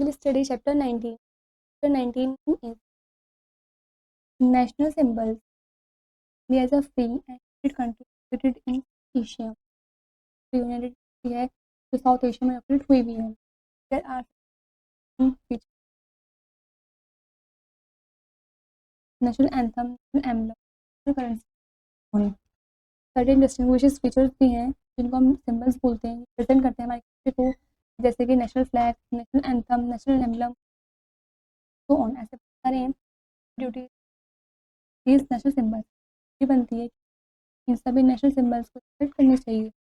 will study chapter 19. Chapter 19 is national symbols. India is a free and united country located in Asia. United है जो south Asia में located हुई भी है. There are some features. National anthem, national emblem, national currency. Certain distinguishes features भी हैं जिनको हम सिंबल्स बोलते हैं, प्रेजेंट करते हैं हमारे कंट्री को, जैसे कि national flag, national anthem, national emblem, so on. ऐसे सारे हैं ड्यूटी. these नेशनल सिंबल्स ये बनती है इन सभी नेशनल सिंबल्स को रिस्पेक्ट करनी चाहिए.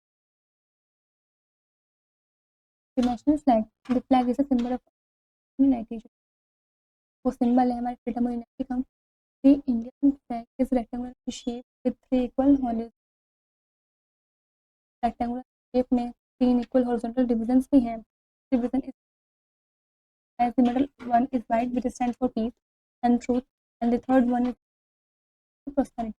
The national flag, the flag is a symbol of unity. वो सिंबल है हमारे फ्रीडम और यूनिटी का. The Indian flag is rectangular shape with three equal rectangular shape में तीन equal horizontal divisions भी हैं. Division is as the middle one is white which stands for peace and truth, and the third one is prosperity.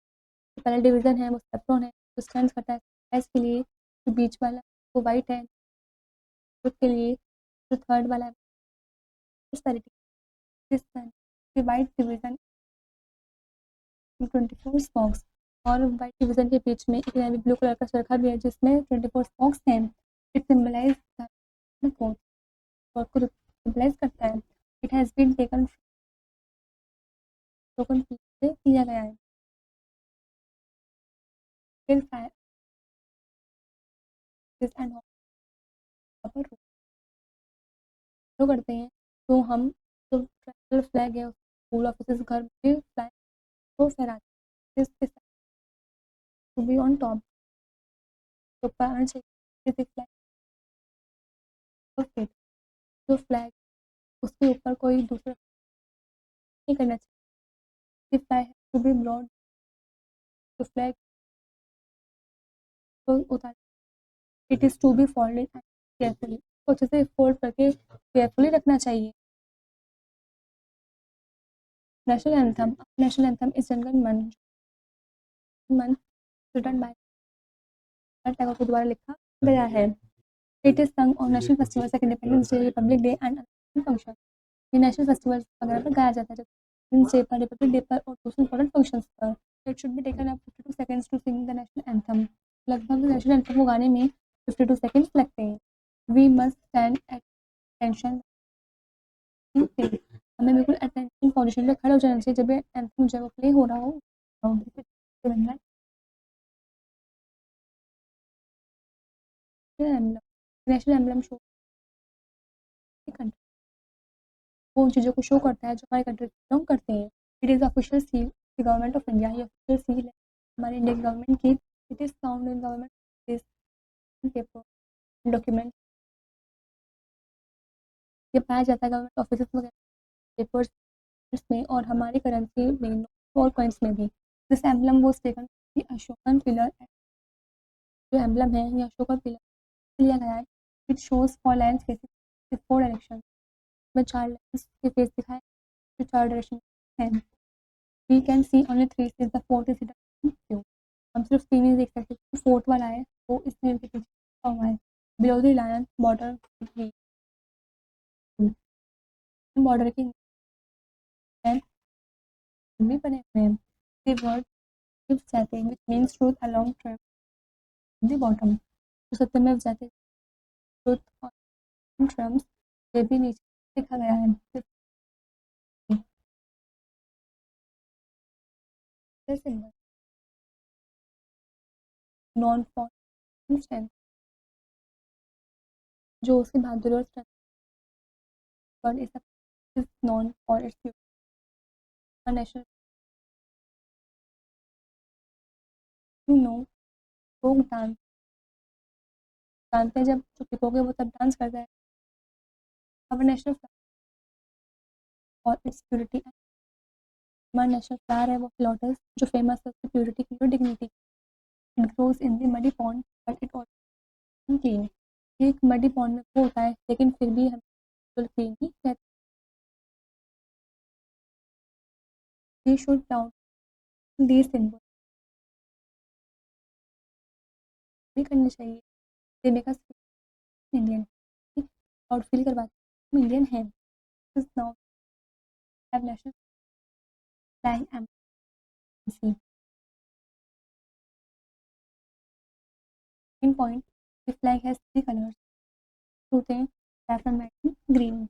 जो पहला division है वो saffron है जो स्टैंड करता है एस के लिए. जो बीच वाला वो वाइट है ट्रुथ के लिए. जो थर्ड वाला है prosperity. दिस वाइट डिवीजन 24 स्पॉक्स और वाइट डिवीजन के बीच में एक नेवी ब्लू कलर का चरखा भी है जिसमें 24 स्पॉक्स हैं. इट सिंबलाइज को सिंबलाइज करता है. इट हैज़ बीन टेकन से किया गया है. फिर फायर एंड फॉलो करते हैं तो हम जो ट्राइबल फ्लैग है स्कूल ऑफिस घर में फ्लैग को फहराते हैं. टू बी ऑन टॉप तो पाना चाहिए फ्लैग और फिर जो फ्लैग उसके ऊपर कोई दूसरा नहीं करना चाहिए. फ्लैग टू बी ब्रॉड तो फ्लैग को उतार. It is to be folded carefully तो अच्छे से फोल्ड करके केयरफुली रखना चाहिए. नेशनल एंथम इज जनगण मन रिटन बाय टैगोर के द्वारा लिखा गया है. It is sung on national festival like independence day, republic day and function. ये नेशनल फेस्टिवल वगैरह पर गाया जाता है इंडिपेंडेंस डे पर, रिपब्लिक डे पर और दूसरे इंपॉर्टेंट फंक्शंस पर. It should be taken up 52 seconds to sing the national anthem. लगभग नेशनल एंथम को गाने में 52 सेकंड्स लगते हैं. We must stand at attention. हमें बिल्कुल अटेंशन पोजीशन पे खड़े हो जाना चाहिए जब ये एंथम जो है वो प्ले हो रहा हो. नेशनल एम्बलम शो वो चीज़ों को शो करता है जो हमारे कंट्री बिलोंग करते हैं. It is official seal the government of India. ये ऑफिशियल सील है हमारे इंडियन गवर्नमेंट की. It is found in government paper document. ये पाया जाता है गवर्नमेंट ऑफिस वगैरह पेपर्स में और हमारी करेंसी में और कॉइन्स में भी. दिस एम्बलम वो टेकन अशोकन पिलर. जो एम्बलम है ये अशोकन पिलर लिया गया है. It shows for lines facing 4 direction में 4 लाइन्स के फेस दिखाए जो 4 डायरेक्शन हैं. We can see only 3 since the fourth is क्यों. हम सिर्फ 3 ही देख सकते हैं. फोर्थ वाला है वो इस नेम के पीछे लिखा हुआ है. Below the lion border border के भी बने हुए हैं. द वर्ड गिव्स जाते हैं which means truth along tram the bottom. तो सत्यमेव जयते ट्रूथ ऑन ट्रम्स ये भी नीचे लिखा गया है. सिंबल नॉन फॉर स्ट्रेंथ जो उसकी बहादुरी और strength but is known for its beautiful national. You know, folk dance. जानते हैं जब जो पिकोगे वो तब डांस करता है. हमारा नेशनल फ्लावर और इट्स प्योरिटी. हमारा नेशनल फ्लावर है वो लोटस जो फेमस है उसकी प्योरिटी की और dignity. It grows in the muddy pond but it also clean. एक मडी पॉन्ड में वो होता है लेकिन फिर भी हम क्लीन ही रहते. We should proud these symbol भी करनी चाहिए. They make us Indian. और फील करवाते हम इंडियन हैं. is now have national flag embassy. In point, the flag has three colors: blue, saffron, white, and green.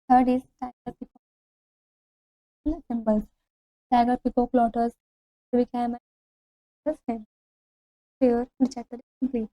Third is tiger peacock symbols. Tiger, peacock, lotus, civic ham, and head. Prayer, the chapter is complete.